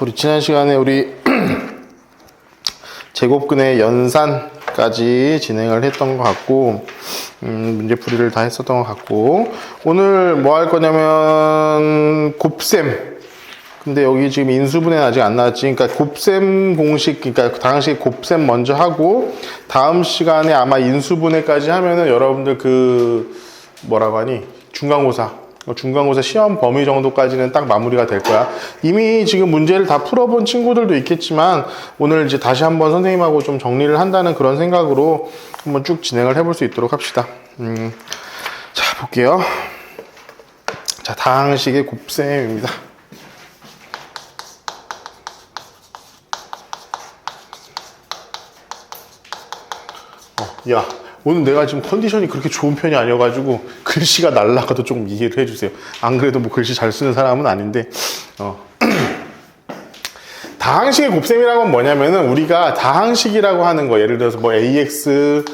우리 지난 시간에 우리 제곱근의 연산까지 진행을 했던 것 같고, 문제풀이를 다 했었던 것 같고, 오늘 뭐 할 거냐면 곱셈. 근데 여기 지금 인수분해는 아직 안 나왔지. 그러니까 곱셈 공식, 그러니까 당시 곱셈 먼저 하고, 다음 시간에 아마 인수분해까지 하면은 여러분들 뭐라고 하니? 중간고사 시험 범위 정도까지는 딱 마무리가 될 거야. 이미 지금 문제를 다 풀어본 친구들도 있겠지만, 오늘 이제 다시 한번 선생님하고 좀 정리를 한다는 그런 생각으로 한번 쭉 진행을 해볼 수 있도록 합시다. 자, 볼게요. 자, 다항식의 곱셈입니다. 야, 오늘 내가 지금 컨디션이 그렇게 좋은 편이 아니어가지고 글씨가 날라가도 조금 이해를 해주세요. 안 그래도 뭐 글씨 잘 쓰는 사람은 아닌데, 다항식의 곱셈이라는 건 뭐냐면은 우리가 다항식이라고 하는 거, 예를 들어서 뭐 ax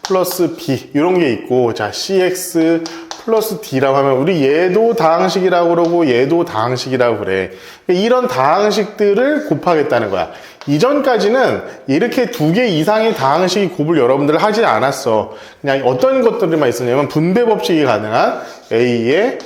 플러스 b 이런 게 있고, 자 cx 플러스 d라고 하면 우리 얘도 다항식이라고 그러고 얘도 다항식이라고 그래. 이런 다항식들을 곱하겠다는 거야. 이전까지는 이렇게 두 개 이상의 다항식이 곱을 여러분들 하지 않았어. 그냥 어떤 것들만 있었냐면 분배 법칙이 가능한 a의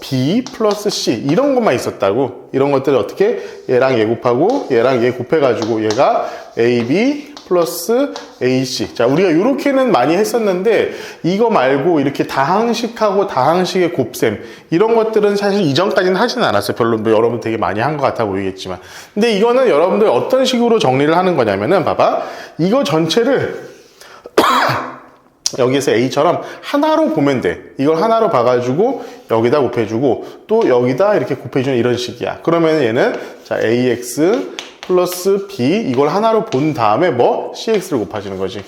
b 플러스 c 이런 것만 있었다고. 이런 것들을 어떻게 얘랑 얘 곱하고 얘랑 얘 곱해가지고 얘가 ab 플러스 ac. 자, 우리가 이렇게는 많이 했었는데 이거 말고 이렇게 다항식하고 다항식의 곱셈 이런 것들은 사실 이전까지는 하지는 않았어요. 별로 뭐 여러분 되게 많이 한 것 같아 보이겠지만, 근데 이거는 여러분들 어떤 식으로 정리를 하는 거냐면은 봐봐, 이거 전체를 여기에서 a처럼 하나로 보면 돼. 이걸 하나로 봐가지고 여기다 곱해주고 또 여기다 이렇게 곱해주는 이런 식이야. 그러면 얘는 자 ax 플러스 b 이걸 하나로 본 다음에 뭐 cx를 곱하시는 거지.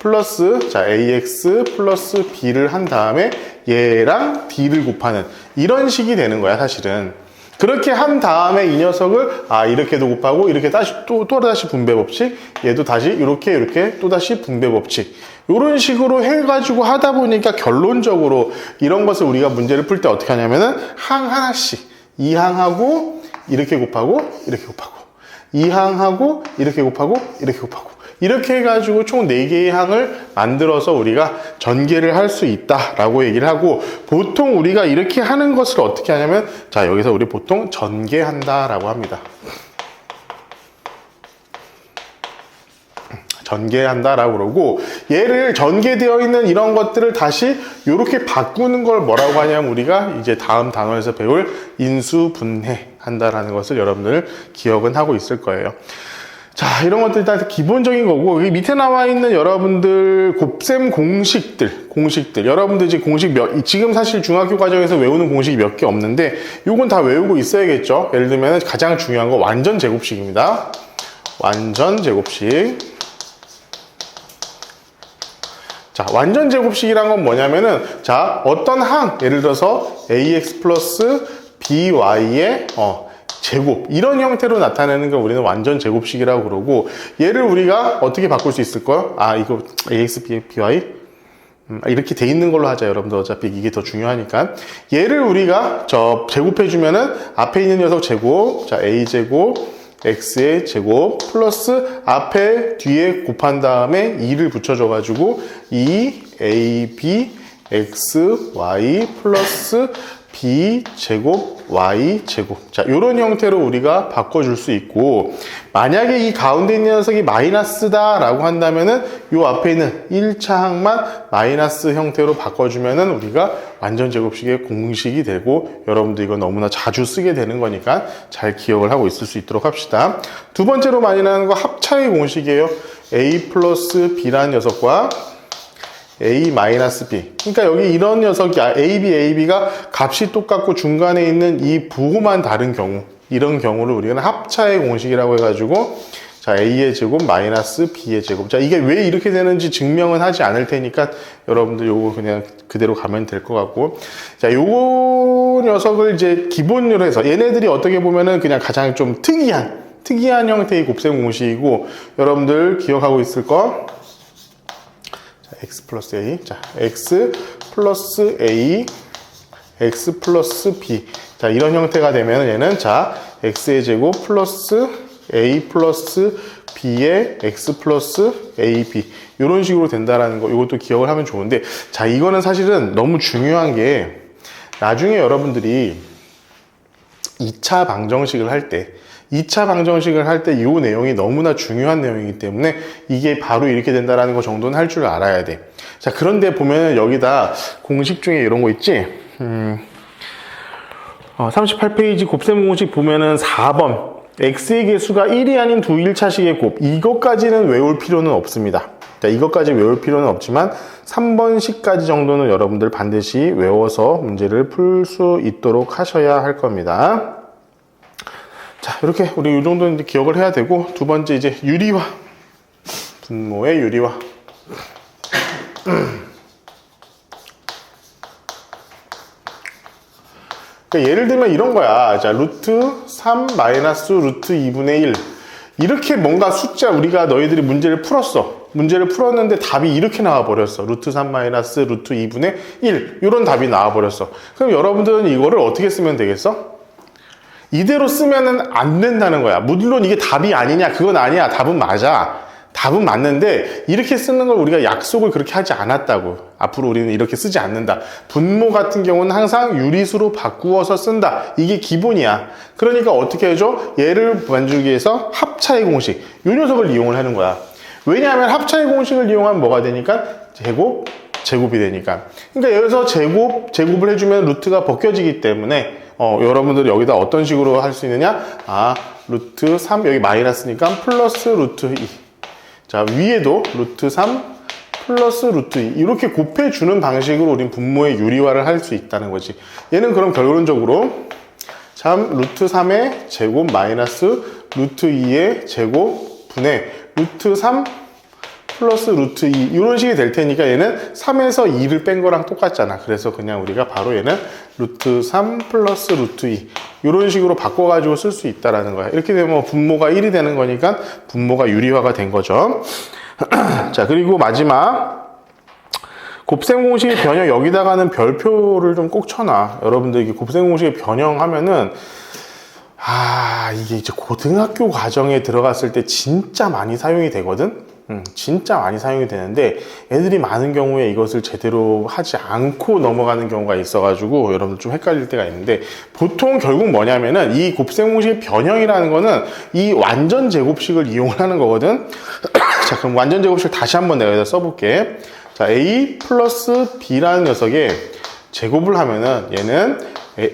플러스 자 ax 플러스 b를 한 다음에 얘랑 d를 곱하는 이런 식이 되는 거야 사실은. 그렇게 한 다음에 이 녀석을 이렇게도 곱하고 이렇게 다시 또 다시 분배 법칙, 얘도 다시 이렇게 또 다시 분배 법칙, 이런 식으로 해가지고 하다 보니까 결론적으로 이런 것을 우리가 문제를 풀 때 어떻게 하냐면은 항 하나씩 이 항하고 이렇게 곱하고 이렇게 곱하고 이 항하고 이렇게 곱하고 이렇게 곱하고 이렇게 해가지고 총 4개의 항을 만들어서 우리가 전개를 할 수 있다라고 얘기를 하고, 보통 우리가 이렇게 하는 것을 어떻게 하냐면 자 여기서 우리 보통 전개한다라고 합니다. 전개한다라고 그러고, 얘를 전개되어 있는 이런 것들을 다시 이렇게 바꾸는 걸 뭐라고 하냐면 우리가 이제 다음 단원에서 배울 인수분해 한다라는 것을 여러분들 기억은 하고 있을 거예요. 자, 이런 것들 일단 기본적인 거고, 여기 밑에 나와 있는 여러분들 곱셈 공식들 여러분들 이제 지금 사실 중학교 과정에서 외우는 공식이 몇 개 없는데 요건 다 외우고 있어야겠죠. 예를 들면 가장 중요한 거 완전 제곱식입니다. 완전 제곱식. 자, 완전 제곱식이란 건 뭐냐면은 자 어떤 항, 예를 들어서 ax 플러스 by의 제곱 이런 형태로 나타내는 걸 우리는 완전 제곱식이라고 그러고, 얘를 우리가 어떻게 바꿀 수 있을까요? 이거 ax by 이렇게 돼 있는 걸로 하자. 여러분들 어차피 이게 더 중요하니까 얘를 우리가 제곱해 주면은 앞에 있는 녀석 제곱, 자 a 제곱 x의 제곱 플러스 앞에 뒤에 곱한 다음에 2를 붙여줘 가지고 2ab x y 플러스 b 제곱 y 제곱. 자, 요런 형태로 우리가 바꿔줄 수 있고, 만약에 이 가운데 있는 녀석이 마이너스다 라고 한다면은 요 앞에 있는 1차 항만 마이너스 형태로 바꿔주면은 우리가 완전 제곱식의 공식이 되고, 여러분들 이거 너무나 자주 쓰게 되는 거니까 잘 기억을 하고 있을 수 있도록 합시다. 두 번째로 많이 나오는 거 합차의 공식이에요. a 플러스 b라는 녀석과 a 마이너스 b. 그러니까 여기 이런 녀석이 ab가 값이 똑같고 중간에 있는 이 부호만 다른 경우, 이런 경우를 우리는 합차의 공식이라고 해가지고 자 a의 제곱 마이너스 b의 제곱. 자 이게 왜 이렇게 되는지 증명은 하지 않을 테니까 여러분들 요거 그냥 그대로 가면 될 것 같고, 자 요거 녀석을 이제 기본으로 해서 얘네들이 어떻게 보면은 그냥 가장 좀 특이한 형태의 곱셈 공식이고, 여러분들 기억하고 있을 거 x 플러스 a, 자 x 플러스 a, x 플러스 b. 자 이런 형태가 되면 얘는 자 x의 제곱 플러스 a 플러스 b의 x 플러스 ab 이런 식으로 된다라는 거 이것도 기억을 하면 좋은데 자 이거는 사실은 너무 중요한 게 나중에 여러분들이 2차 방정식을 할 때 이 내용이 너무나 중요한 내용이기 때문에 이게 바로 이렇게 된다라는 거 정도는 할 줄 알아야 돼. 자, 그런데 보면은 여기다 공식 중에 이런 거 있지? 38페이지 곱셈 공식 보면은 4번. x의 개수가 1이 아닌 두 1차식의 곱. 이것까지는 외울 필요는 없습니다. 자, 이것까지 외울 필요는 없지만 3번식까지 정도는 여러분들 반드시 외워서 문제를 풀 수 있도록 하셔야 할 겁니다. 자, 이렇게 우리 이 정도는 이제 기억을 해야 되고 두 번째 이제 유리화. 분모의 유리화. 그러니까 예를 들면 이런 거야. 자, 루트 3 마이너스 루트 2분의 1. 이렇게 뭔가 숫자 우리가 너희들이 문제를 풀었어. 문제를 풀었는데 답이 이렇게 나와버렸어. 루트 3 마이너스 루트 2분의 1. 이런 답이 나와버렸어. 그럼 여러분들은 이거를 어떻게 쓰면 되겠어? 이대로 쓰면은 안 된다는 거야. 물론 이게 답이 아니냐, 그건 아니야. 답은 맞아. 답은 맞는데 이렇게 쓰는 걸 우리가 약속을 그렇게 하지 않았다고. 앞으로 우리는 이렇게 쓰지 않는다. 분모 같은 경우는 항상 유리수로 바꾸어서 쓴다. 이게 기본이야. 그러니까 어떻게 해줘? 얘를 만들기 위해서 합차의 공식, 이 녀석을 이용을 하는 거야. 왜냐하면 합차의 공식을 이용하면 뭐가 되니까? 제곱이 되니까. 그러니까 여기서 제곱을 해주면 루트가 벗겨지기 때문에 여러분들이 여기다 어떤 식으로 할 수 있느냐? 루트 3, 여기 마이너스니까 플러스 루트 2. 자, 위에도 루트 3 플러스 루트 2. 이렇게 곱해주는 방식으로 우린 분모의 유리화를 할 수 있다는 거지. 얘는 그럼 결론적으로 루트 3의 제곱 마이너스 루트 2의 제곱 분의 루트 3 플러스 루트 2 이런 식이 될 테니까 얘는 3에서 2를 뺀 거랑 똑같잖아. 그래서 그냥 우리가 바로 얘는 루트 3 플러스 루트 2 이런 식으로 바꿔가지고 쓸 수 있다라는 거야. 이렇게 되면 분모가 1이 되는 거니까 분모가 유리화가 된 거죠. 자, 그리고 마지막 곱셈 공식의 변형, 여기다가는 별표를 좀 꼭 쳐놔. 여러분들 이게 곱셈 공식의 변형하면은 이게 이제 고등학교 과정에 들어갔을 때 진짜 많이 사용이 되거든. 진짜 많이 사용이 되는데 애들이 많은 경우에 이것을 제대로 하지 않고 넘어가는 경우가 있어가지고 여러분들 좀 헷갈릴 때가 있는데 보통 결국 뭐냐면은 이 곱셈 공식의 변형이라는 거는 이 완전 제곱식을 이용을 하는 거거든. 자, 그럼 완전 제곱식 다시 한번 내가 여기다 써볼게. 자, a 플러스 b라는 녀석에 제곱을 하면은 얘는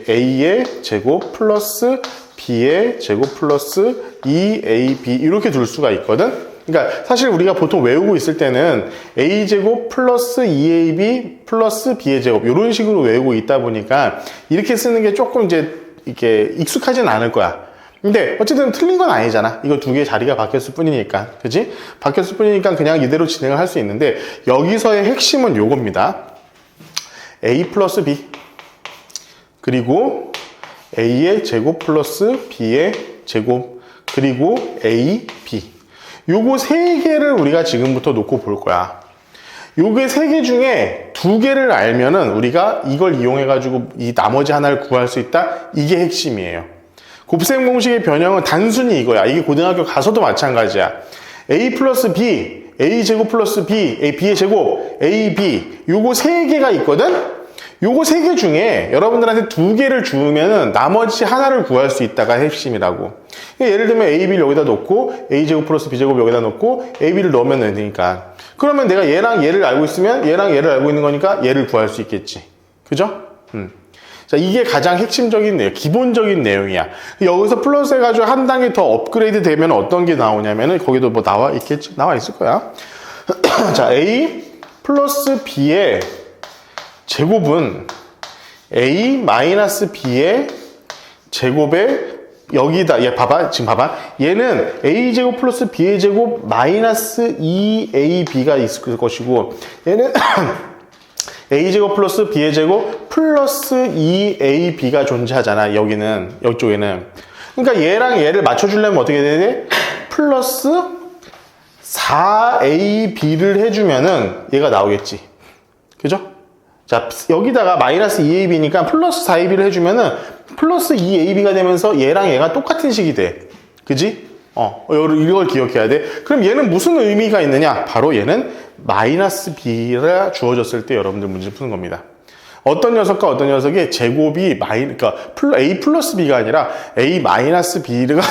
a의 제곱 플러스 b의 제곱 플러스 2ab 이렇게 둘 수가 있거든. 그러니까 사실 우리가 보통 외우고 있을 때는 a제곱 플러스 2ab 플러스 b의 제곱 이런 식으로 외우고 있다 보니까 이렇게 쓰는 게 조금 이제 이렇게 익숙하진 않을 거야. 근데 어쨌든 틀린 건 아니잖아. 이거 두 개의 자리가 바뀌었을 뿐이니까. 그치? 바뀌었을 뿐이니까 그냥 이대로 진행을 할 수 있는데 여기서의 핵심은 요겁니다. a 플러스 b 그리고 a의 제곱 플러스 b의 제곱 그리고 a, b 요거 세 개를 우리가 지금부터 놓고 볼 거야. 요게 세 개 중에 두 개를 알면은 우리가 이걸 이용해가지고 이 나머지 하나를 구할 수 있다? 이게 핵심이에요. 곱셈 공식의 변형은 단순히 이거야. 이게 고등학교 가서도 마찬가지야. a 플러스 b, a 제곱 플러스 b, b의 제곱, a, b 요거 세 개가 있거든? 요거 세 개 중에 여러분들한테 두 개를 주면은 나머지 하나를 구할 수 있다가 핵심이라고. 예를 들면 AB를 여기다 놓고 A제곱 플러스 B제곱 여기다 놓고 AB를 넣으면 되니까. 그러면 내가 얘랑 얘를 알고 있으면 얘랑 얘를 알고 있는 거니까 얘를 구할 수 있겠지. 그죠? 자, 이게 가장 핵심적인 내용, 기본적인 내용이야. 여기서 플러스 해가지고 한 단계 더 업그레이드 되면 어떤 게 나오냐면은 거기도 뭐 나와 있겠지? 나와 있을 거야. 자, A 플러스 B의 제곱은 a 마이너스 b의 제곱에 여기다 지금 봐봐. 얘는 a 제곱 플러스 b의 제곱 마이너스 2ab가 있을 것이고 얘는 a 제곱 플러스 b의 제곱 플러스 2ab가 존재하잖아. 이쪽에는. 그러니까 얘랑 얘를 맞춰주려면 어떻게 돼야 돼? 플러스 4ab를 해주면은 얘가 나오겠지. 그죠? 자, 여기다가 마이너스 2ab니까 플러스 4ab를 해주면은 플러스 2ab가 되면서 얘랑 얘가 똑같은 식이 돼. 그지? 이걸 기억해야 돼. 그럼 얘는 무슨 의미가 있느냐? 바로 얘는 마이너스 b가 주어졌을 때 여러분들 문제 푸는 겁니다. 어떤 녀석과 어떤 녀석의 제곱이 그러니까 a 플러스 b가 아니라 a 마이너스 b가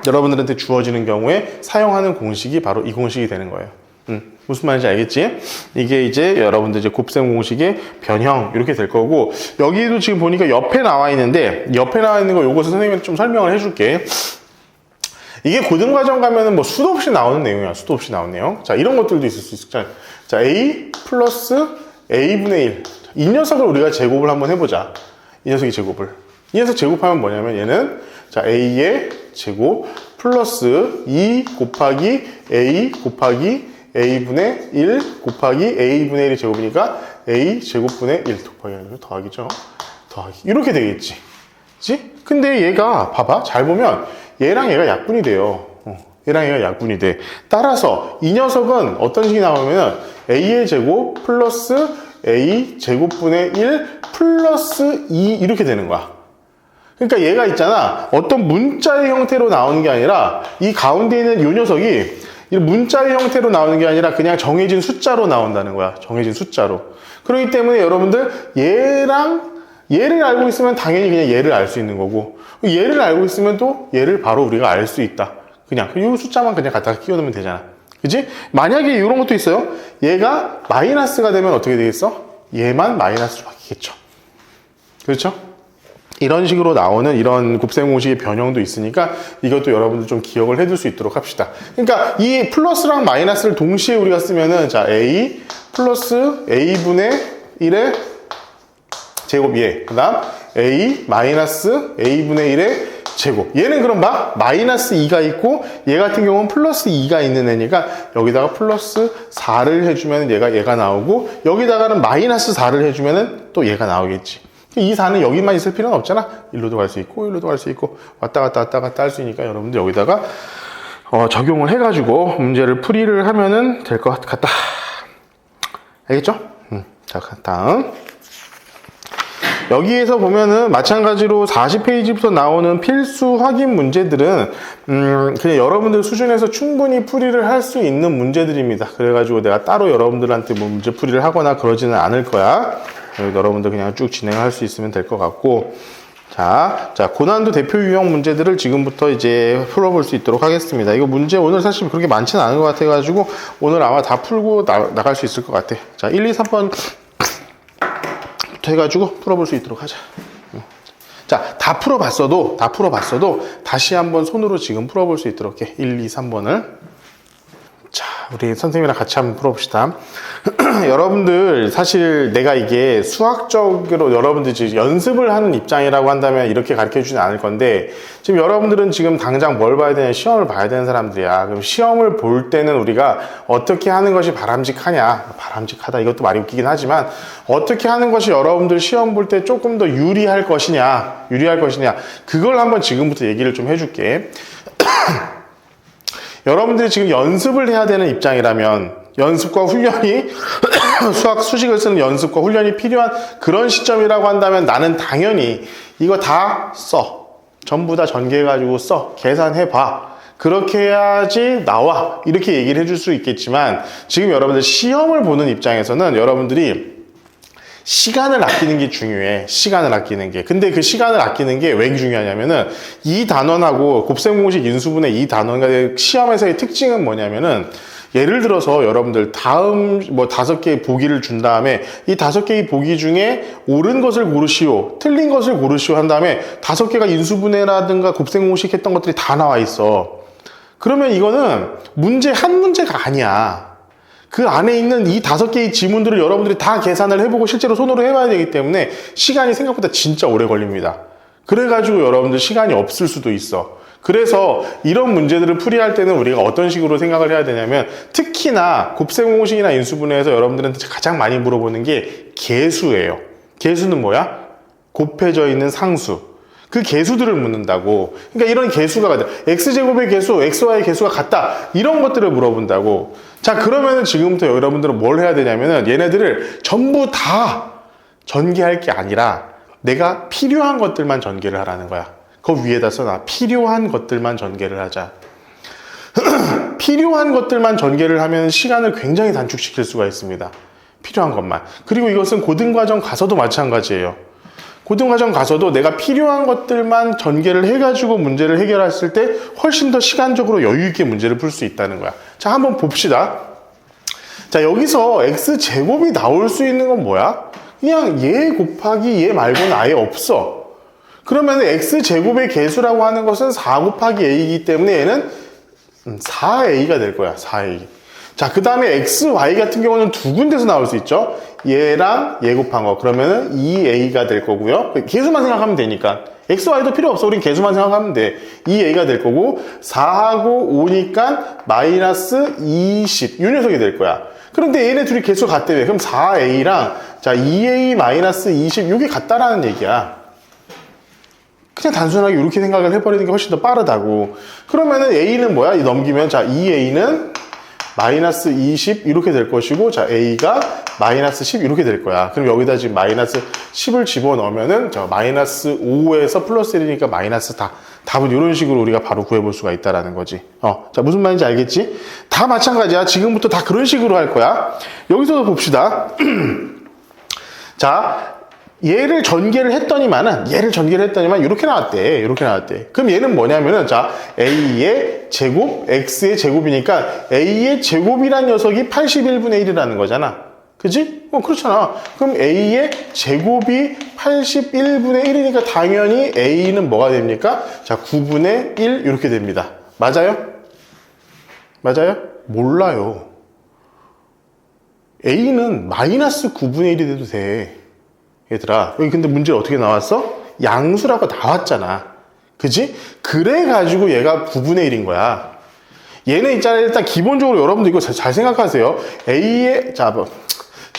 여러분들한테 주어지는 경우에 사용하는 공식이 바로 이 공식이 되는 거예요. 무슨 말인지 알겠지? 이게 이제 여러분들 이제 곱셈 공식의 변형 이렇게 될 거고, 여기도 지금 보니까 옆에 나와 있는데, 옆에 나와 있는 거 요것을 선생님이 좀 설명을 해줄게. 이게 고등과정 가면은 뭐 수도 없이 나오는 내용이야. 수도 없이 나오는 내용. 자, 이런 것들도 있을 수 있어. 자, a 플러스 a분의 1. 이 녀석을 우리가 제곱을 한번 해보자. 이 녀석이 제곱을. 이 녀석 제곱하면 뭐냐면 얘는 자, a의 제곱 플러스 2 곱하기 a 곱하기 a분의 1 곱하기 a분의 1이 제곱이니까 a 제곱분의 1 곱하기 아니고 더하기죠. 더하기. 이렇게 되겠지. 그치? 근데 얘가 봐봐. 잘 보면 얘랑 얘가 약분이 돼요. 얘랑 얘가 약분이 돼. 따라서 이 녀석은 어떤 식이 나오면 a의 제곱 플러스 a 제곱분의 1 플러스 2 이렇게 되는 거야. 그러니까 얘가 있잖아. 어떤 문자의 형태로 나오는 게 아니라 이 가운데 있는 이 녀석이 문자의 형태로 나오는 게 아니라 그냥 정해진 숫자로 나온다는 거야. 정해진 숫자로. 그렇기 때문에 여러분들 얘를 알고 있으면 당연히 그냥 얘를 알 수 있는 거고, 얘를 알고 있으면 또 얘를 바로 우리가 알 수 있다. 그냥 이 숫자만 그냥 갖다가 끼워넣으면 되잖아. 그치? 만약에 이런 것도 있어요. 얘가 마이너스가 되면 어떻게 되겠어? 얘만 마이너스로 바뀌겠죠. 그렇죠? 이런 식으로 나오는 이런 곱셈 공식의 변형도 있으니까 이것도 여러분들 좀 기억을 해둘 수 있도록 합시다. 그러니까 이 플러스랑 마이너스를 동시에 우리가 쓰면은 자, a 플러스 a분의 1의 제곱이에 그 다음 a 마이너스 a분의 1의 제곱. 얘는 그럼 마이너스 2가 있고 얘 같은 경우는 플러스 2가 있는 애니까 여기다가 플러스 4를 해주면 얘가 나오고, 여기다가는 마이너스 4를 해주면 또 얘가 나오겠지. 이 4는 여기만 있을 필요는 없잖아. 일로도 갈 수 있고 일로도 갈 수 있고 왔다 갔다 할 수 있으니까 여러분들 여기다가 적용을 해가지고 문제를 풀이를 하면은 될 것 같다. 알겠죠? 자, 다음. 여기에서 보면은 마찬가지로 40페이지부터 나오는 필수 확인 문제들은 그냥 여러분들 수준에서 충분히 풀이를 할 수 있는 문제들입니다. 그래가지고 내가 따로 여러분들한테 뭐 문제 풀이를 하거나 그러지는 않을 거야. 여러분들 그냥 쭉 진행할 수 있으면 될 것 같고, 자, 고난도 대표 유형 문제들을 지금부터 이제 풀어볼 수 있도록 하겠습니다. 이거 문제 오늘 사실 그렇게 많지는 않은 것 같아가지고 오늘 아마 다 풀고 나갈 수 있을 것 같아. 자, 1, 2, 3번 해가지고 풀어볼 수 있도록 하자. 자, 다 풀어봤어도 다시 한번 손으로 지금 풀어볼 수 있도록 해. 1, 2, 3번을. 자, 우리 선생님이랑 같이 한번 풀어봅시다. 여러분들 사실 내가 이게 수학적으로 여러분들 지금 연습을 하는 입장이라고 한다면 이렇게 가르쳐 주진 않을 건데, 지금 여러분들은 지금 당장 뭘 봐야 되냐, 시험을 봐야 되는 사람들이야. 그럼 시험을 볼 때는 우리가 어떻게 하는 것이 바람직하냐, 바람직하다 이것도 말이 웃기긴 하지만 어떻게 하는 것이 여러분들 시험 볼 때 조금 더 유리할 것이냐, 그걸 한번 지금부터 얘기를 좀 해줄게. 여러분들이 지금 연습을 해야 되는 입장이라면 연습과 훈련이 수학 수식을 쓰는 연습과 훈련이 필요한 그런 시점이라고 한다면 나는 당연히 이거 다 써. 전부 다 전개해가지고 써. 계산해봐. 그렇게 해야지 나와. 이렇게 얘기를 해줄 수 있겠지만, 지금 여러분들 시험을 보는 입장에서는 여러분들이 시간을 아끼는 게 중요해. 시간을 아끼는 게. 근데 그 시간을 아끼는 게 왜 중요하냐면은 이 단원하고 곱셈 공식 인수분해 이 단원과의 시험에서의 특징은 뭐냐면은, 예를 들어서 여러분들 다음 뭐 5개의 보기를 준 다음에 이 5개의 보기 중에 옳은 것을 고르시오, 틀린 것을 고르시오 한 다음에 5개가 인수분해라든가 곱셈 공식 했던 것들이 다 나와 있어. 그러면 이거는 한 문제가 아니야. 그 안에 있는 이 5개의 지문들을 여러분들이 다 계산을 해보고 실제로 손으로 해봐야 되기 때문에 시간이 생각보다 진짜 오래 걸립니다. 그래가지고 여러분들 시간이 없을 수도 있어. 그래서 이런 문제들을 풀이할 때는 우리가 어떤 식으로 생각을 해야 되냐면, 특히나 곱셈 공식이나 인수분해에서 여러분들한테 가장 많이 물어보는 게 계수예요. 계수는 뭐야? 곱해져 있는 상수. 그 계수들을 묻는다고. 그러니까 이런 계수가 같다. x제곱의 계수, xy의 계수가 같다. 이런 것들을 물어본다고. 자, 그러면은 지금부터 여러분들은 뭘 해야 되냐면은 얘네들을 전부 다 전개할 게 아니라 내가 필요한 것들만 전개를 하라는 거야. 그 위에다 써놔. 필요한 것들만 전개를 하자. 필요한 것들만 전개를 하면 시간을 굉장히 단축시킬 수가 있습니다. 필요한 것만. 그리고 이것은 고등과정 가서도 마찬가지예요. 고등과정 가서도 내가 필요한 것들만 전개를 해가지고 문제를 해결했을 때 훨씬 더 시간적으로 여유있게 문제를 풀 수 있다는 거야. 자, 한번 봅시다. 자, 여기서 x제곱이 나올 수 있는 건 뭐야? 그냥 얘 곱하기 얘 말고는 아예 없어. 그러면 x제곱의 개수라고 하는 것은 4 곱하기 a이기 때문에 얘는 4a가 될 거야. 4a. 자, 그 다음에 x, y 같은 경우는 두 군데서 나올 수 있죠. 얘랑 얘 곱한 거. 그러면은 2a가 될 거고요. 개수만 생각하면 되니까. x, y도 필요 없어. 우린 개수만 생각하면 돼. 2a가 될 거고, 4하고 5니까 마이너스 20. 이 녀석이 될 거야. 그런데 얘네 둘이 개수 같대. 그럼 4a랑, 자, 2a 마이너스 20. 이게 같다라는 얘기야. 그냥 단순하게 이렇게 생각을 해버리는 게 훨씬 더 빠르다고. 그러면은 a는 뭐야? 넘기면, 자, 2a는 마이너스 20 이렇게 될 것이고, 자, a가 마이너스 10 이렇게 될 거야. 그럼 여기다 지금 마이너스 10을 집어넣으면은 저 마이너스 5에서 플러스 1이니까 마이너스 4. 답은 이런 식으로 우리가 바로 구해볼 수가 있다라는 거지. 자, 무슨 말인지 알겠지? 다 마찬가지야. 지금부터 다 그런 식으로 할 거야. 여기서도 봅시다. 자, 얘를 전개를 했더니만 이렇게 나왔대. 이렇게 나왔대. 그럼 얘는 뭐냐면은, 자, a의 제곱, x의 제곱이니까 a의 제곱이란 녀석이 81분의 1이라는 거잖아. 그지? 그렇잖아. 그럼 a의 제곱이 81분의 1이니까 당연히 a는 뭐가 됩니까? 자, 9분의 1 이렇게 됩니다. 맞아요? 맞아요? 몰라요. a는 마이너스 9분의 1이 돼도 돼. 얘들아, 여기 근데 문제 어떻게 나왔어? 양수라고 나왔잖아. 그지? 그래가지고 얘가 9분의 1인 거야. 얘는 있잖아, 일단 기본적으로 여러분들 이거 잘 생각하세요. a의, 자,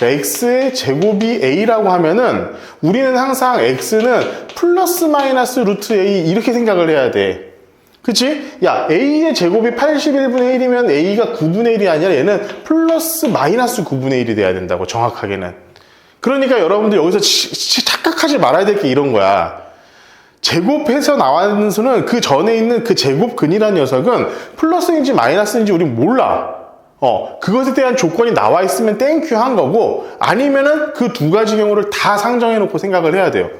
x의 제곱이 a라고 하면은 우리는 항상 x는 플러스 마이너스 루트 a 이렇게 생각을 해야 돼. 그치? 야, a의 제곱이 81분의 1이면 a가 9분의 1이 아니라 얘는 플러스 마이너스 9분의 1이 돼야 된다고, 정확하게는. 그러니까 여러분들 여기서 착각하지 말아야 될 게 이런 거야. 제곱해서 나오는 수는 그 전에 있는 그 제곱근이라는 녀석은 플러스인지 마이너스인지 우린 몰라. 그것에 대한 조건이 나와 있으면 땡큐 한 거고, 아니면은 그 두 가지 경우를 다 상정해 놓고 생각을 해야 돼요.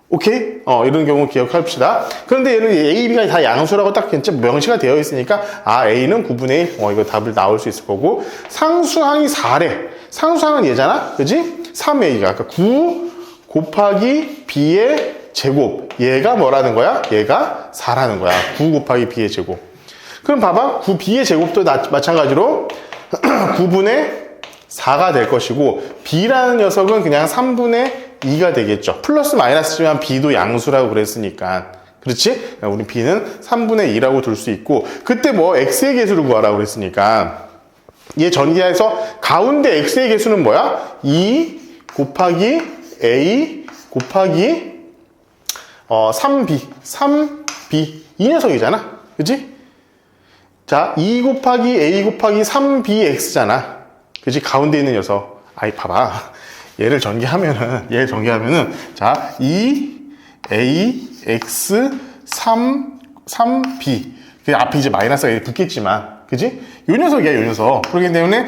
오케이? 이런 경우 기억합시다. 그런데 얘는 A, B가 다 양수라고 딱 명시가 되어 있으니까, A는 9분의 1. 이거 답을 나올 수 있을 거고, 상수항이 4래. 상수항은 얘잖아? 그지? 3A가. 아까 9 곱하기 B의 제곱. 얘가 뭐라는 거야? 얘가 4라는 거야. 9 곱하기 B의 제곱. 그럼 봐봐. 9B의 제곱도 마찬가지로 9분의 4가 될 것이고, B라는 녀석은 그냥 3분의 2가 되겠죠. 플러스 마이너스지만 B도 양수라고 그랬으니까. 그렇지? 우리 B는 3분의 2라고 둘 수 있고, 그때 뭐 X의 개수를 구하라고 그랬으니까, 얘 전개해서 가운데 X의 개수는 뭐야? 2 곱하기 A 곱하기 3B 이 녀석이잖아. 그치? 자, 2 곱하기 A 곱하기 3BX잖아. 그치? 가운데 있는 녀석. 아이, 봐봐. 얘를 전개하면은, 자, 2AX 3B. 그 앞에 이제 마이너스가 붙겠지만, 그지? 요 녀석이야, 요 녀석. 그렇기 때문에,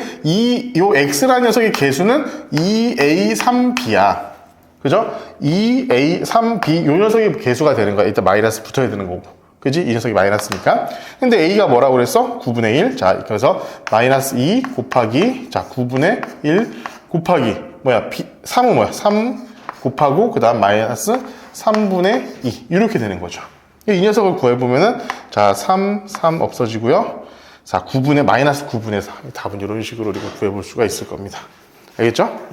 요 X라는 녀석의 개수는 2A3B야. 그죠? 2A3B, 요 녀석이 개수가 되는 거야. 일단 마이너스 붙어야 되는 거고. 그지? 이 녀석이 마이너스니까. 근데 A가 뭐라고 그랬어? 9분의 1. 자, 그래서 마이너스 2 곱하기, 자, 9분의 1 곱하기, B, 3은 뭐야? 3 곱하고, 그 다음 마이너스 3분의 2. 이렇게 되는 거죠. 이 녀석을 구해보면은, 자, 3 없어지고요. 자, 마이너스 9분의 4. 답은 이런 식으로 우리가 구해볼 수가 있을 겁니다. 알겠죠?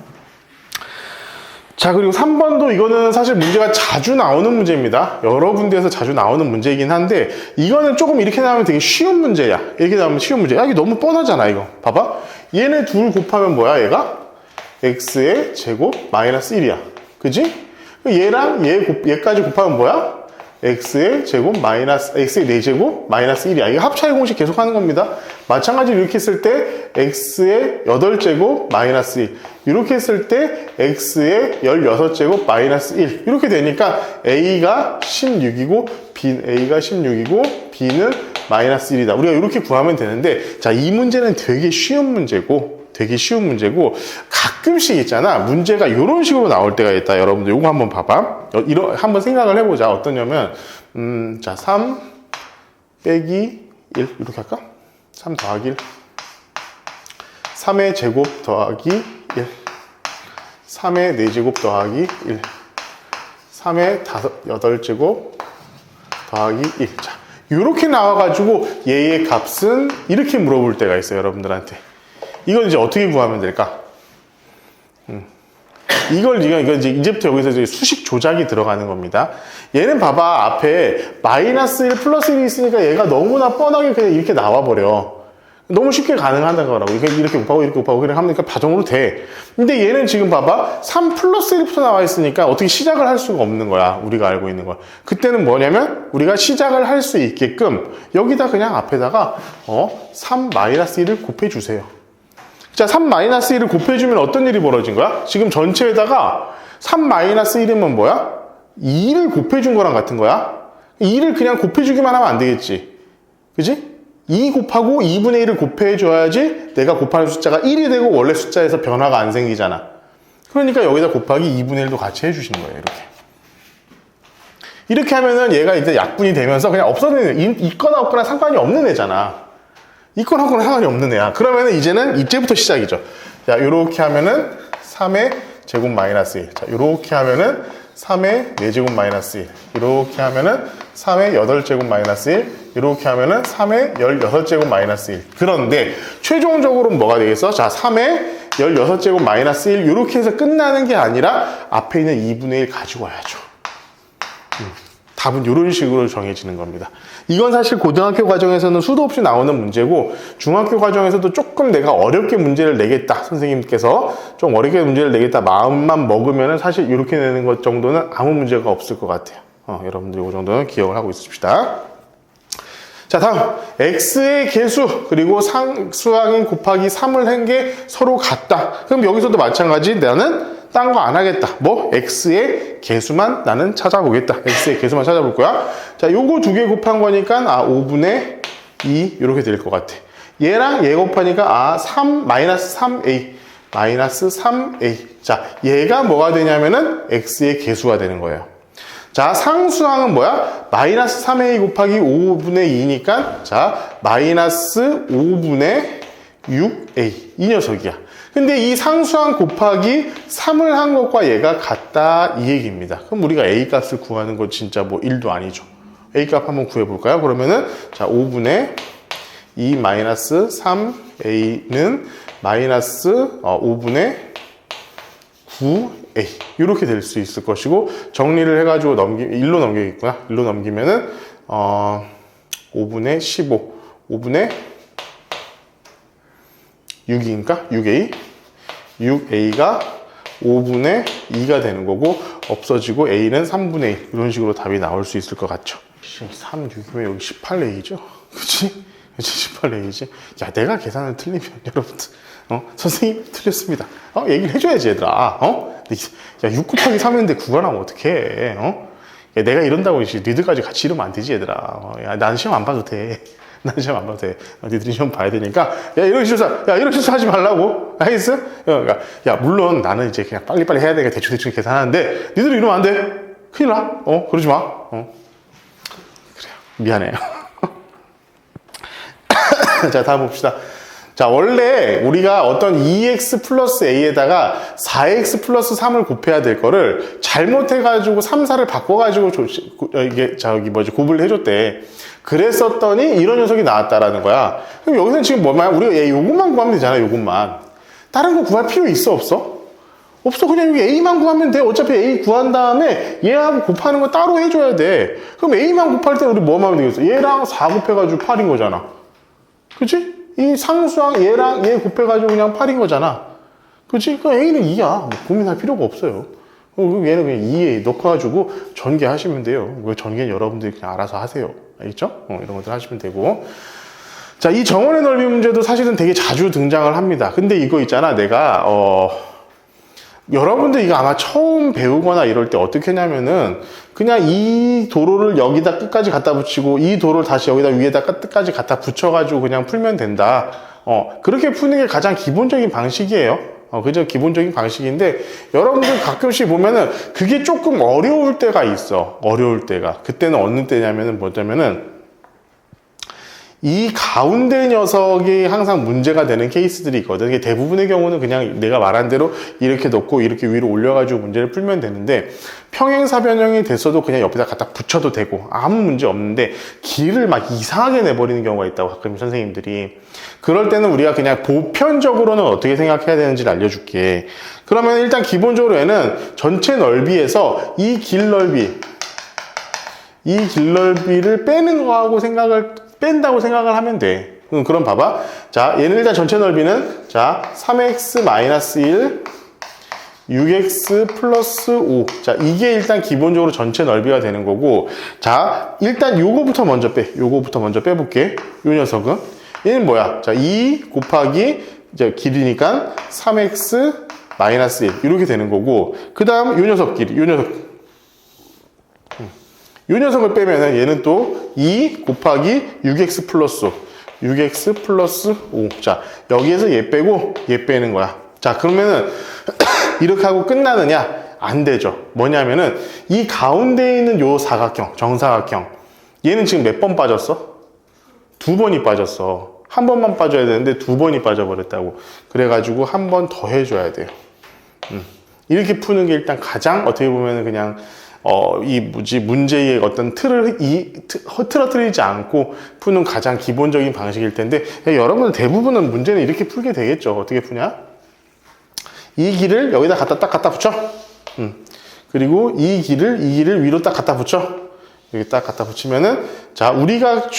자, 그리고 3번도 이거는 사실 문제가 자주 나오는 문제입니다. 여러 군데에서 자주 나오는 문제이긴 한데, 이거는 조금 이렇게 나오면 되게 쉬운 문제야. 이렇게 나오면 쉬운 문제야. 이게 너무 뻔하잖아, 이거. 봐봐. 얘네 둘 곱하면 뭐야, 얘가? x의 제곱 마이너스 1이야. 그지? 얘랑 얘까지 곱하면 뭐야? x의 제곱 마이너스 x의 4제곱 마이너스 1이야. 이거 합차의 공식 계속 하는 겁니다. 마찬가지로 이렇게 했을 때 x의 8제곱 마이너스 1 이렇게 했을 때 x의 16제곱 마이너스 1 이렇게 되니까 a가 16이고 a가 16이고 b는 마이너스 1이다. 우리가 이렇게 구하면 되는데 자, 이 문제는 되게 쉬운 문제고 가끔씩 있잖아. 문제가 이런 식으로 나올 때가 있다. 여러분들 이거 한번 봐봐. 한번 생각을 해보자. 어떠냐면 자, 3 빼기 1 이렇게 할까? 3 더하기 1 3의 제곱 더하기 1 3의 4제곱 더하기 1 3의 8제곱 더하기 1 자, 이렇게 나와가지고 얘의 값은 이렇게 물어볼 때가 있어요. 여러분들한테 이걸 이제 어떻게 구하면 될까? 이걸 이제부터 여기서 이제 수식 조작이 들어가는 겁니다. 얘는 봐봐. 앞에 마이너스 1 플러스 1이 있으니까 얘가 너무나 뻔하게 그냥 이렇게 나와버려. 너무 쉽게 가능하다는 거라고. 이렇게 곱하고 그냥 하니까 자동으로 돼. 근데 얘는 지금 봐봐. 3 플러스 1부터 나와 있으니까 어떻게 시작을 할 수가 없는 거야. 우리가 알고 있는 거. 그때는 뭐냐면 우리가 시작을 할 수 있게끔 여기다 그냥 앞에다가 3 마이너스 1을 곱해주세요. 자, 3-1을 곱해주면 어떤 일이 벌어진 거야? 지금 전체에다가 3-1이면 뭐야? 2를 곱해준 거랑 같은 거야. 2를 그냥 곱해주기만 하면 안 되겠지. 그지? 2 곱하고 2분의 1을 곱해줘야지 내가 곱하는 숫자가 1이 되고 원래 숫자에서 변화가 안 생기잖아. 그러니까 여기다 곱하기 2분의 1도 같이 해주시는 거예요. 이렇게 하면은 얘가 이제 약분이 되면서 그냥 없어지는, 있거나 없거나 상관이 없는 애잖아. 있거나 없거나 상관이 없는 애야. 그러면은 이제는 이제부터 시작이죠. 자, 요렇게 하면은 3의 제곱 마이너스 1. 자, 요렇게 하면은 3의 4제곱 마이너스 1. 이렇게 하면은 3의 8제곱 마이너스 1. 이렇게 하면은 3의 16제곱 마이너스 1. 그런데 최종적으로는 뭐가 되겠어? 자, 3의 16제곱 마이너스 1. 이렇게 해서 끝나는 게 아니라 앞에 있는 2분의 1 가지고 와야죠. 답은 이런 식으로 정해지는 겁니다. 이건 사실 고등학교 과정에서는 수도 없이 나오는 문제고 중학교 과정에서도 조금 내가 어렵게 문제를 내겠다. 선생님께서 좀 어렵게 문제를 내겠다 마음만 먹으면 사실 이렇게 내는 것 정도는 아무 문제가 없을 것 같아요. 여러분들이 이 정도는 기억을 하고 있읍시다. 자, 다음 x의 개수 그리고 상수항인 곱하기 3을 한 게 서로 같다. 그럼 여기서도 마찬가지 나는 딴 거 안 하겠다. 뭐? x의 개수만 나는 찾아보겠다. x의 개수만 찾아볼 거야. 자, 요거 두 개 곱한 거니까 5분의 2 이렇게 될 것 같아. 얘랑 얘 곱하니까 3 마이너스 3a 마이너스 3a. 자, 얘가 뭐가 되냐면은 x의 개수가 되는 거예요. 자, 상수항은 뭐야? 마이너스 3a 곱하기 5분의 2니까 자, 마이너스 5분의 6a 이 녀석이야. 근데 이 상수항 곱하기 3을 한 것과 얘가 같다 이 얘기입니다. 그럼 우리가 a 값을 구하는 건 진짜 뭐 1도 아니죠. a 값 한번 구해볼까요? 그러면은 자, 5분의 2 마이너스 3a는 마이너스 5분의 9a 이렇게 될 수 있을 것이고 정리를 해가지고 1로 넘기겠구나. 1로 넘기면은 5분의 15 5분의 6인가? 6a 6a가 5분의 2가 되는 거고 없어지고 a는 3분의 1 이런 식으로 답이 나올 수 있을 것 같죠. 3, 6이면 여기 18a죠? 그치? 18a지? 야, 내가 계산을 틀리면 여러분들 선생님 틀렸습니다. 얘기를 해줘야지 얘들아. 야, 6 곱하기 3인데 9가 나오면 어떡해. 야, 내가 이런다고 니들까지 같이 이러면 안 되지 얘들아. 야, 난 시험 안 봐도 돼. 난 시험 안 봐도 돼. 니들이 시험 봐야 되니까. 야, 이런 실수 하지 말라고. 알겠어? 야, 물론 나는 이제 그냥 빨리빨리 해야 되니까 대충 계산하는데, 니들이 이러면 안 돼. 큰일 나. 그러지 마. 그래요. 미안해요. 자, 다음 봅시다. 자, 원래 우리가 어떤 2x 플러스 a에다가 4x 플러스 3을 곱해야 될 거를 잘못해가지고 3, 4를 바꿔가지고 이게 곱을 해줬대. 그랬었더니 이런 녀석이 나왔다라는 거야. 그럼 여기서는 지금 뭐만 우리가 요것만 구하면 되잖아. 요것만. 다른 거 구할 필요 있어 없어? 없어. 그냥 여기 a만 구하면 돼. 어차피 a 구한 다음에 얘하고 곱하는 거 따로 해줘야 돼. 그럼 a만 곱할 때 우리 뭐만 하면 되겠어? 얘랑 4 곱해가지고 8인 거잖아. 그치? 이 상수항 얘랑 얘 곱해가지고 그냥 8인 거잖아. 그치? 그 a는 2야. 뭐 고민할 필요가 없어요. 얘는 그냥 2에 넣어가지고 전개하시면 돼요. 전개는 여러분들이 그냥 알아서 하세요. 알겠죠? 이런 것들 하시면 되고. 자, 이 정원의 넓이 문제도 사실은 되게 자주 등장을 합니다. 근데 이거 있잖아, 내가, 여러분들 이거 아마 처음 배우거나 이럴 때 어떻게 하냐면은 그냥 이 도로를 여기다 끝까지 갖다 붙이고 이 도로를 다시 여기다 위에다 끝까지 갖다 붙여가지고 그냥 풀면 된다. 그렇게 푸는 게 가장 기본적인 방식이에요. 그죠? 기본적인 방식인데 여러분들 가끔씩 보면은 그게 조금 어려울 때가 있어. 어려울 때가. 그때는 어느 때냐면은 뭐냐면은 이 가운데 녀석이 항상 문제가 되는 케이스들이 있거든. 이게 대부분의 경우는 그냥 내가 말한 대로 이렇게 넣고 이렇게 위로 올려가지고 문제를 풀면 되는데 평행사변형이 됐어도 그냥 옆에다 갖다 붙여도 되고 아무 문제 없는데 길을 막 이상하게 내버리는 경우가 있다고 가끔 선생님들이. 그럴 때는 우리가 그냥 보편적으로는 어떻게 생각해야 되는지를 알려줄게. 그러면 일단 기본적으로 얘는 전체 넓이에서 이 길 넓이를 빼는 거하고 뺀다고 생각을 하면 돼. 그럼 봐봐. 자, 얘는 일단 전체 넓이는, 자, 3x-1, 6x 플러스 5. 자, 이게 일단 기본적으로 전체 넓이가 되는 거고, 자, 일단 요거부터 먼저 빼볼게. 요 녀석은. 얘는 뭐야? 자, 2 곱하기, 이제 길이니까 3x-1. 이렇게 되는 거고, 그 다음 요 녀석 길이, 이 녀석을 빼면은 얘는 또 2 곱하기 6x 플러스 5. 자, 여기에서 얘 빼고 얘 빼는 거야. 자, 그러면은 이렇게 하고 끝나느냐? 안 되죠. 뭐냐면은 이 가운데에 있는 요 사각형, 정사각형. 얘는 지금 몇 번 빠졌어? 2번이 빠졌어. 한 번만 빠져야 되는데 2번이 빠져버렸다고. 그래가지고 한 번 더 해줘야 돼요. 이렇게 푸는 게 일단 가장 어떻게 보면은 그냥 문제의 어떤 틀을 흐트러뜨리지 않고 푸는 가장 기본적인 방식일 텐데, 여러분들 대부분은 문제는 이렇게 풀게 되겠죠. 어떻게 푸냐? 이 길을 여기다 갖다 붙여. 그리고 이 길을 위로 딱 갖다 붙여. 여기 딱 갖다 붙이면은, 자, 우리가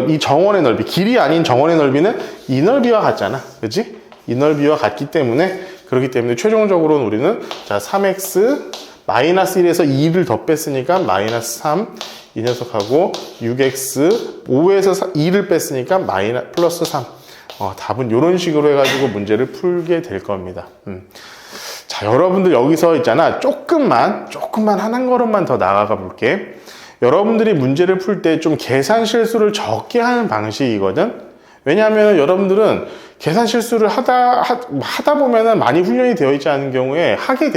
이 정원의 넓이, 길이 아닌 정원의 넓이는 이 넓이와 같잖아. 그치? 이 넓이와 같기 때문에, 그렇기 때문에 최종적으로는 우리는, 자, 3x 마이너스 1에서 2를 더 뺐으니까 마이너스 3, 이 녀석하고 6x 5에서 2를 뺐으니까 플러스 3. 답은 이런 식으로 해가지고 문제를 풀게 될 겁니다. 자, 여러분들 여기서 있잖아, 조금만 한 걸음만 더 나아가 볼게. 여러분들이 문제를 풀 때 좀 계산 실수를 적게 하는 방식이거든. 왜냐하면 여러분들은 계산 실수를 하다 보면은 많이 훈련이 되어 있지 않은 경우에 하게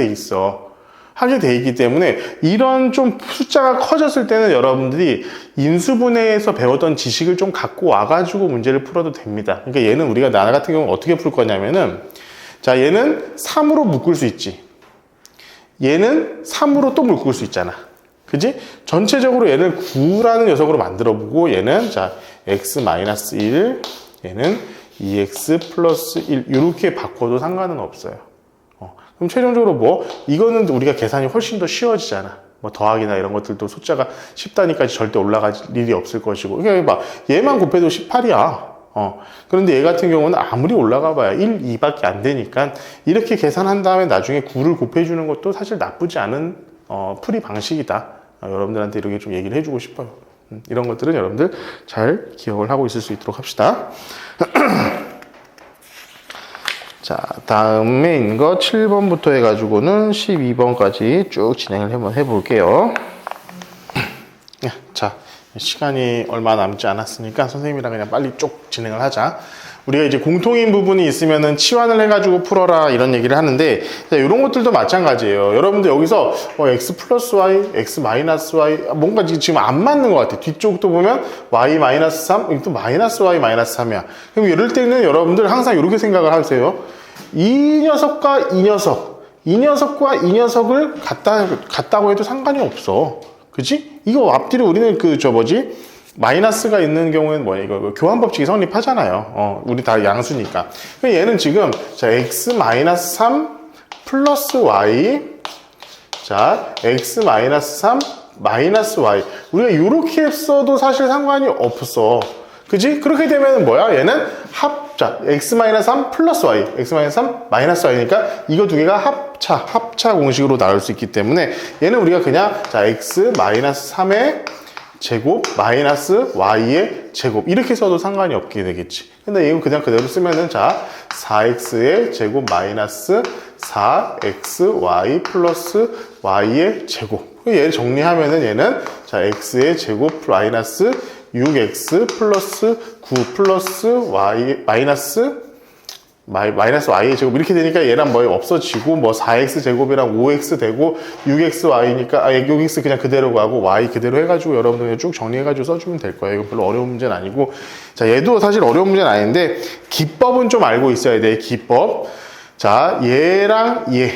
돼 있기 때문에 이런 좀 숫자가 커졌을 때는 여러분들이 인수분해에서 배웠던 지식을 좀 갖고 와가지고 문제를 풀어도 됩니다. 그러니까 얘는 우리가 나 같은 경우는 어떻게 풀 거냐면은, 자, 얘는 3으로 묶을 수 있지. 얘는 3으로 또 묶을 수 있잖아. 그지? 전체적으로 얘를 9라는 녀석으로 만들어 보고, 얘는, 자, x-1, 얘는 2x 플러스 1, 이렇게 바꿔도 상관은 없어요. 그럼 최종적으로 이거는 우리가 계산이 훨씬 더 쉬워지잖아. 더하기나 이런 것들도 숫자가 10단위까지 절대 올라갈 일이 없을 것이고. 그러니까 얘만 곱해도 18이야. 그런데 얘 같은 경우는 아무리 올라가 봐야 1, 2밖에 안 되니까 이렇게 계산한 다음에 나중에 9를 곱해주는 것도 사실 나쁘지 않은 풀이 방식이다. 여러분들한테 이렇게 좀 얘기를 해주고 싶어요. 이런 것들은 여러분들 잘 기억을 하고 있을 수 있도록 합시다. 자, 다음에 있는 거 7번부터 해가지고는 12번까지 쭉 진행을 한번 해볼게요. 자, 시간이 얼마 남지 않았으니까 선생님이랑 그냥 빨리 쭉 진행을 하자. 우리가 이제 공통인 부분이 있으면은 치환을 해가지고 풀어라 이런 얘기를 하는데, 이런 것들도 마찬가지예요. 여러분들 여기서 x 플러스 y, x 마이너스 y 뭔가 지금 안 맞는 것 같아. 뒤쪽도 보면 y 마이너스 3, 여기 또 마이너스 y 마이너스 3이야. 그럼 이럴 때는 여러분들 항상 이렇게 생각을 하세요. 이 녀석과 이 녀석과 이 녀석을 같다고 해도 상관이 없어. 그치? 이거 앞뒤로 우리는 마이너스가 있는 경우에는 뭐야? 이거 교환 법칙이 성립하잖아요. 우리 다 양수니까. 얘는 지금, 자, x 마이너스 3 플러스 y. 자, x 마이너스 3 마이너스 y. 우리가 이렇게 써도 사실 상관이 없어. 그지? 그렇게 되면 뭐야? 얘는 합자 x-3 플러스 y, x-3 마이너스 y니까 이거 두 개가 합차 공식으로 나올 수 있기 때문에 얘는 우리가 그냥 자 x-3의 제곱 마이너스 y의 제곱 이렇게 써도 상관이 없게 되겠지. 근데 이거 그냥 그대로 쓰면은 자 4x의 제곱 마이너스 4xy 플러스 y의 제곱. 얘를 정리하면은 얘는 자 x의 제곱 마이너스 6x 플러스 9 플러스 y 마이너스 y의 제곱 이렇게 되니까 얘랑 뭐 없어지고 뭐 4x 제곱이랑 5x 되고 6xy니까 6x 그냥 그대로 가고 y 그대로 해가지고 여러분들 쭉 정리해가지고 써주면 될 거예요. 이거 별로 어려운 문제는 아니고 자 얘도 사실 어려운 문제는 아닌데 기법은 좀 알고 있어야 돼. 기법. 자 얘랑 얘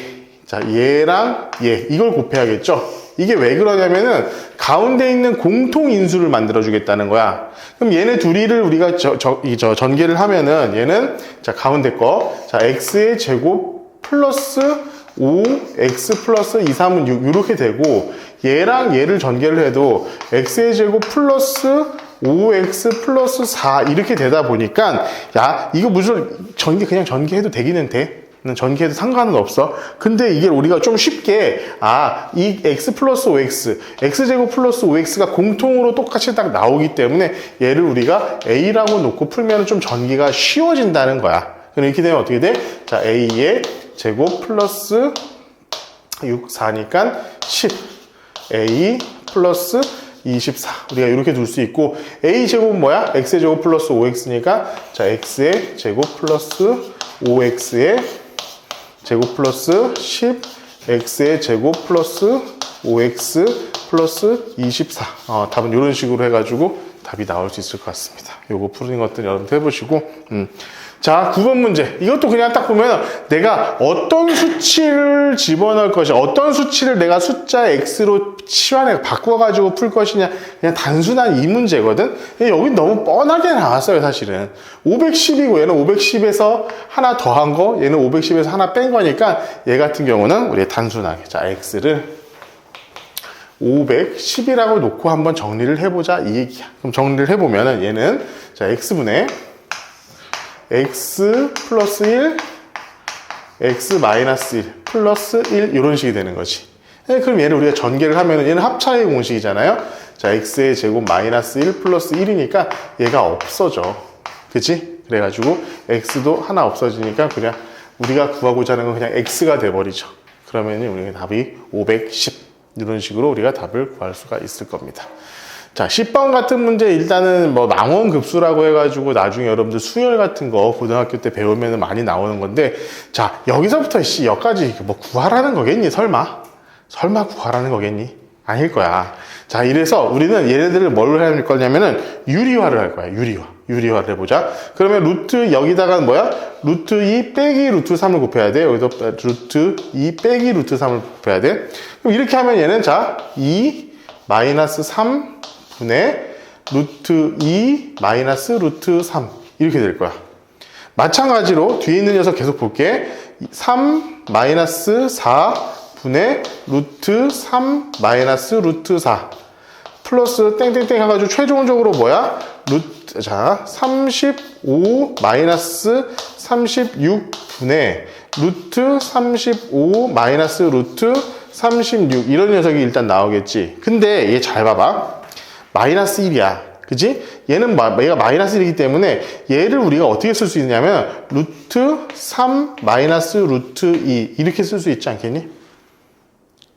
이걸 곱해야겠죠. 이게 왜 그러냐면은 가운데 있는 공통 인수를 만들어 주겠다는 거야. 그럼 얘네 둘이를 우리가 전개를 하면은 얘는 자 가운데 거 자 x의 제곱 플러스 5x 플러스 2, 3은 6 이렇게 되고 얘랑 얘를 전개를 해도 x의 제곱 플러스 5x 플러스 4 이렇게 되다 보니까 야 이거 무슨 그냥 전개해도 되기는 돼. 전개해도 상관은 없어. 근데 이게 우리가 좀 쉽게 이 x 플러스 5x x제곱 플러스 5x가 공통으로 똑같이 딱 나오기 때문에 얘를 우리가 a라고 놓고 풀면 좀 전개가 쉬워진다는 거야. 그럼 이렇게 되면 어떻게 돼? 자 a의 제곱 플러스 6, 4니까 10 a 플러스 24 우리가 이렇게 둘 수 있고 a 제곱은 뭐야? x의 제곱 플러스 5x니까 자 x의 제곱 플러스 5x의 제곱 플러스 10 x의 제곱 플러스 5x 플러스 24 답은 이런 식으로 해가지고 답이 나올 수 있을 것 같습니다. 요거 푸는 것들 여러분들 해보시고 자 9번 문제 이것도 그냥 딱 보면 내가 어떤 수치를 집어넣을 것이냐 어떤 수치를 내가 숫자 x로 치환해 바꿔가지고 풀 것이냐 그냥 단순한 이 문제거든. 여기 너무 뻔하게 나왔어요. 사실은 510이고 얘는 510에서 하나 더한 거 얘는 510에서 하나 뺀 거니까 얘 같은 경우는 우리 단순하게 자 x를 510이라고 놓고 한번 정리를 해보자 이 얘기야. 그럼 정리를 해보면은 얘는 자 x분의 x 플러스 1 x 마이너스 1 플러스 1 이런 식이 되는 거지. 그럼 얘를 우리가 전개를 하면은 얘는 합차의 공식이잖아요. 자 x의 제곱 마이너스 1 플러스 1이니까 얘가 없어져. 그치? 그래가지고 x도 하나 없어지니까 그냥 우리가 구하고자 하는 건 그냥 x가 돼버리죠. 그러면 우리가 답이 510 이런 식으로 우리가 답을 구할 수가 있을 겁니다. 자 10번 같은 문제 일단은 뭐 망원급수라고 해가지고 나중에 여러분들 수열 같은 거 고등학교 때 배우면 많이 나오는 건데 자 여기서부터 여기까지 뭐 구하라는 거겠니? 설마 구하라는 거겠니? 아닐 거야. 자 이래서 우리는 얘네들을 뭘로 할 거냐면은 유리화를 할 거야. 유리화를 해보자. 그러면 루트 여기다가 뭐야? 루트 2 빼기 루트 3을 곱해야 돼. 여기서 루트 2 빼기 루트 3을 곱해야 돼. 그럼 이렇게 하면 얘는 자 2 마이너스 3 분의 루트 2 마이너스 루트 3 이렇게 될 거야. 마찬가지로 뒤에 있는 녀석 계속 볼게. 3 마이너스 4 분의 루트 3 마이너스 루트 4 플러스 땡땡땡 해가지고 최종적으로 뭐야? 자 35 마이너스 36 분의 루트 35 마이너스 루트 36 이런 녀석이 일단 나오겠지. 근데 얘 잘 봐봐. 마이너스 1이야. 그치? 얘는 얘가 마이너스 1이기 때문에 얘를 우리가 어떻게 쓸 수 있냐면 루트 3 마이너스 루트 2 이렇게 쓸 수 있지 않겠니?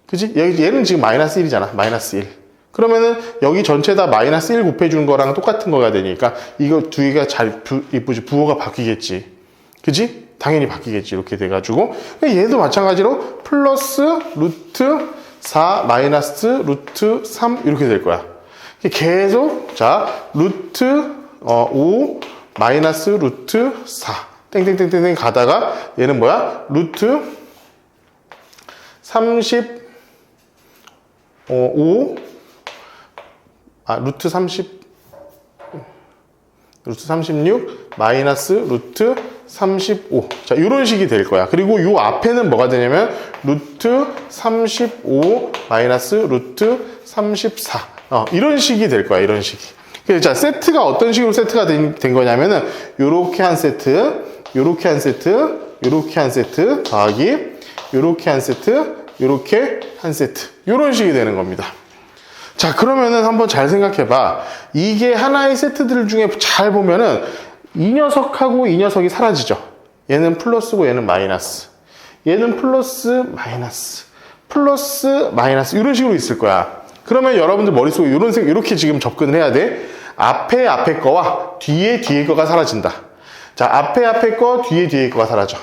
그치? 얘는 지금 마이너스 1이잖아. 마이너스 1. 그러면은 여기 전체 다 마이너스 1 곱해준 거랑 똑같은 거가 되니까 이거 두 개가 잘 이쁘지 부호가 바뀌겠지. 그치? 당연히 바뀌겠지. 이렇게 돼가지고 얘도 마찬가지로 플러스 루트 4 마이너스 루트 3 이렇게 될 거야. 계속 자 루트 5 마이너스 루트 4 땡땡땡땡 가다가 얘는 뭐야? 루트 35 루트 36 마이너스 루트 35 자 이런 식이 될 거야. 그리고 요 앞에는 뭐가 되냐면 루트 35 마이너스 루트 34 이런 식이 될 거야. 이런 식이. 자, 세트가 어떤 식으로 세트가 된 거냐면은, 요렇게 한 세트, 요렇게 한 세트, 요렇게 한 세트, 더하기, 요렇게 한 세트, 요렇게 한 세트. 요런 식이 되는 겁니다. 자, 그러면은 한번 잘 생각해봐. 이게 하나의 세트들 중에 잘 보면은, 이 녀석하고 이 녀석이 사라지죠. 얘는 플러스고 얘는 마이너스. 얘는 플러스, 마이너스. 플러스, 마이너스. 이런 식으로 있을 거야. 그러면 여러분들 머릿속에 이렇게 지금 접근을 해야 돼. 앞에 거와 뒤에 거가 사라진다. 자, 앞에 거, 뒤에 거가 사라져.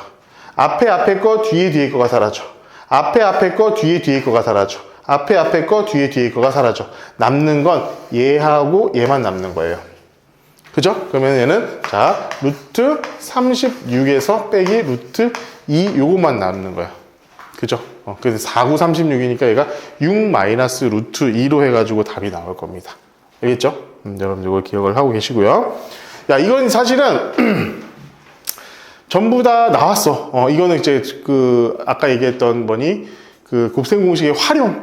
앞에 거, 뒤에 거가 사라져. 앞에 거, 뒤에 거가 사라져. 앞에 거, 뒤에 거가 사라져. 남는 건 얘하고 얘만 남는 거예요. 그죠? 그러면 얘는, 자, 루트 36에서 빼기 루트 2 요것만 남는 거야. 그죠? 그래서 4, 9, 36이니까 얘가 6 마이너스 루트 2로 해가지고 답이 나올 겁니다. 알겠죠? 여러분들 이걸 기억을 하고 계시고요. 야, 이건 사실은 전부 다 나왔어. 이거는 이제 아까 얘기했던 곱셈 공식의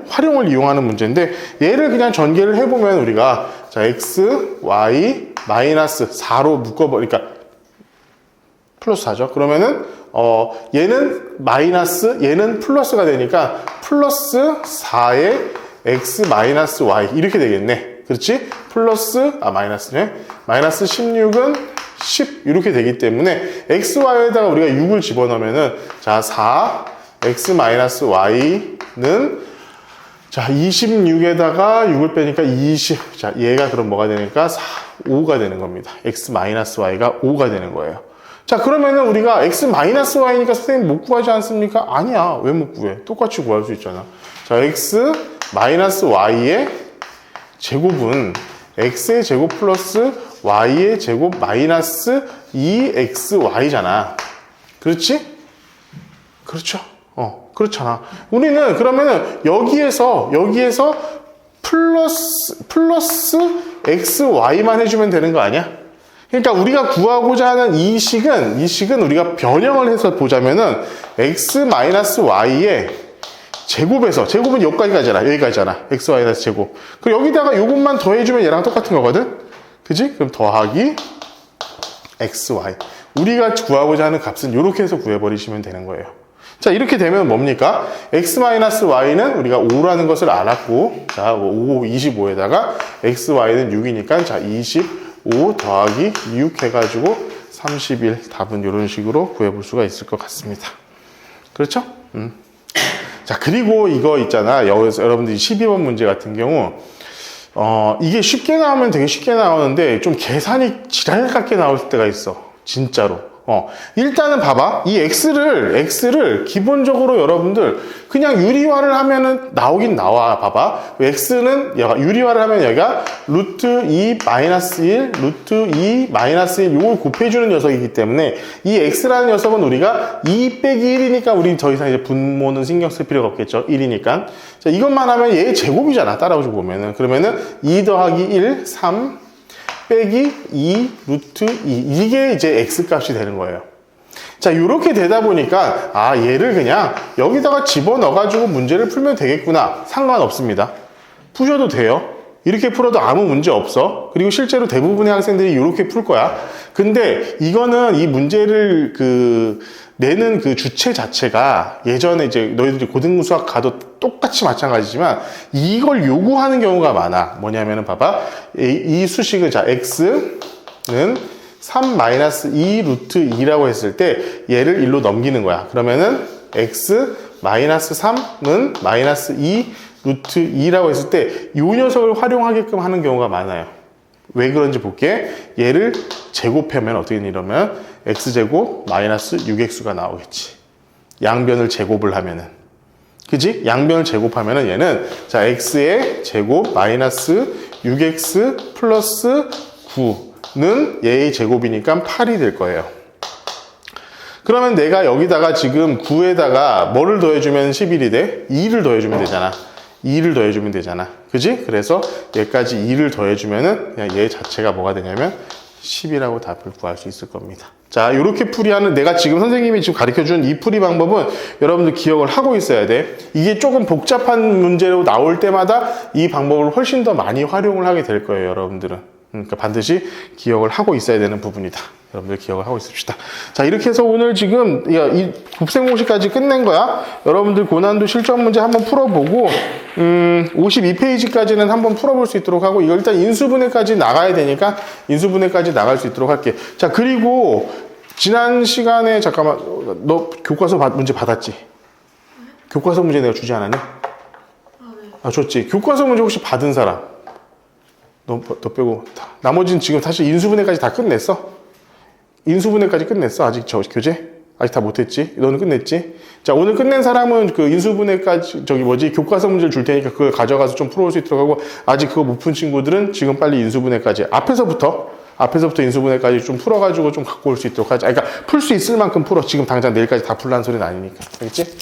활용을 이용하는 문제인데, 얘를 그냥 전개를 해보면 우리가, 자, x, y, 마이너스 4로 묶어버리니까, 플러스 4죠. 그러면은, 얘는 마이너스, 얘는 플러스가 되니까, 플러스 4에 x 마이너스 y. 이렇게 되겠네. 그렇지? 마이너스네. 마이너스 16은 10. 이렇게 되기 때문에, x, y에다가 우리가 6을 집어넣으면은, 자, 4, x 마이너스 y는, 자, 26에다가 6을 빼니까 20. 자, 얘가 그럼 뭐가 되니까 5가 되는 겁니다. x 마이너스 y가 5가 되는 거예요. 자, 그러면은 우리가 x 마이너스 y니까 선생님 못 구하지 않습니까? 아니야. 왜 못 구해? 똑같이 구할 수 있잖아. 자, x 마이너스 y의 제곱은 x의 제곱 플러스 y의 제곱 마이너스 2xy잖아. 그렇지? 그렇죠. 그렇잖아. 우리는 그러면은 여기에서 플러스 xy만 해주면 되는 거 아니야? 그러니까 우리가 구하고자 하는 이 식은 우리가 변형을 해서 보자면은 x 마이너스 y의 제곱은 여기까지잖아. x 마이너스 제곱. 그리고 여기다가 요것만 더해주면 얘랑 똑같은 거거든? 그지? 그럼 더하기 xy. 우리가 구하고자 하는 값은 이렇게 해서 구해버리시면 되는 거예요. 자, 이렇게 되면 뭡니까? x-y는 우리가 5라는 것을 알았고, 자, 25에다가 xy는 6이니까, 자, 25 더하기 6 해가지고 31. 답은 이런 식으로 구해볼 수가 있을 것 같습니다. 그렇죠? 자, 그리고 이거 있잖아. 여기서 여러분들이 12번 문제 같은 경우, 이게 쉽게 나오면 되게 쉽게 나오는데, 좀 계산이 지랄 같게 나올 때가 있어. 진짜로. 일단은 봐봐. 이 x를 기본적으로 여러분들 그냥 유리화를 하면은 나오긴 나와. 봐봐. x는 유리화를 하면 여기가 루트 2 마이너스 1, 루트 2 마이너스 1 이걸 곱해주는 녀석이기 때문에 이 x라는 녀석은 우리가 2 빼기 1이니까 우리 더 이상 이제 분모는 신경 쓸 필요가 없겠죠. 1이니까. 자, 이것만 하면 얘의 제곱이잖아. 따라오죠 보면은. 그러면은 2 더하기 1, 3 빼기 2 루트 2 이게 이제 x값이 되는 거예요. 자, 이렇게 되다 보니까 얘를 그냥 여기다가 집어넣어가지고 문제를 풀면 되겠구나. 상관없습니다. 푸셔도 돼요. 이렇게 풀어도 아무 문제 없어. 그리고 실제로 대부분의 학생들이 이렇게 풀 거야. 근데 이거는 이 문제를 내는 그 주체 자체가 예전에 이제 너희들이 고등 수학 가도 똑같이 마찬가지지만 이걸 요구하는 경우가 많아. 뭐냐면은 봐봐. 이 수식을 자, x는 3-2 루트 2라고 했을 때 얘를 1로 넘기는 거야. 그러면은 x 마이너스 3은 마이너스 2 루트 2라고 했을 때 이 녀석을 활용하게끔 하는 경우가 많아요. 왜 그런지 볼게. 얘를 제곱하면 어떻게 이러면 x제곱 마이너스 6x가 나오겠지. 양변을 제곱을 하면은. 그지? 양변을 제곱하면은 얘는 자, x의 제곱 마이너스 6x 플러스 9는 얘의 제곱이니까 8이 될 거예요. 그러면 내가 여기다가 지금 9에다가 뭐를 더해주면 11이 돼? 2를 더해주면 되잖아. 2를 더해주면 되잖아. 그지? 그래서 얘까지 2를 더해주면은 그냥 얘 자체가 뭐가 되냐면 10이라고 답을 구할 수 있을 겁니다. 자, 이렇게 풀이하는 내가 지금 선생님이 지금 가르쳐준 이 풀이 방법은 여러분들 기억을 하고 있어야 돼. 이게 조금 복잡한 문제로 나올 때마다 이 방법을 훨씬 더 많이 활용을 하게 될 거예요, 여러분들은. 그러니까 반드시 기억을 하고 있어야 되는 부분이다. 여러분들 기억을 하고 있읍시다. 자, 이렇게 해서 오늘 지금 이 곱셈 공식까지 끝낸 거야. 여러분들 고난도 실전 문제 한번 풀어보고 52페이지까지는 한번 풀어볼 수 있도록 하고, 이거 일단 인수분해까지 나가야 되니까 인수분해까지 나갈 수 있도록 할게. 자, 그리고 지난 시간에 잠깐만, 너 교과서 문제 받았지? 교과서 문제 내가 주지 않았냐? 아, 줬지. 교과서 문제 혹시 받은 사람? 너 빼고 나머지는 지금 사실 인수분해까지 다 끝냈어. 인수분해까지 끝냈어. 아직 저 교재? 아직 다 못했지? 너는 끝냈지? 자, 오늘 끝낸 사람은 그 인수분해까지 교과서 문제를 줄 테니까 그걸 가져가서 좀 풀어올 수 있도록 하고, 아직 그거 못 푼 친구들은 지금 빨리 인수분해까지 앞에서부터 인수분해까지 좀 풀어가지고 좀 갖고 올 수 있도록 하자. 그러니까 풀 수 있을 만큼 풀어. 지금 당장 내일까지 다 풀라는 소리는 아니니까. 알겠지?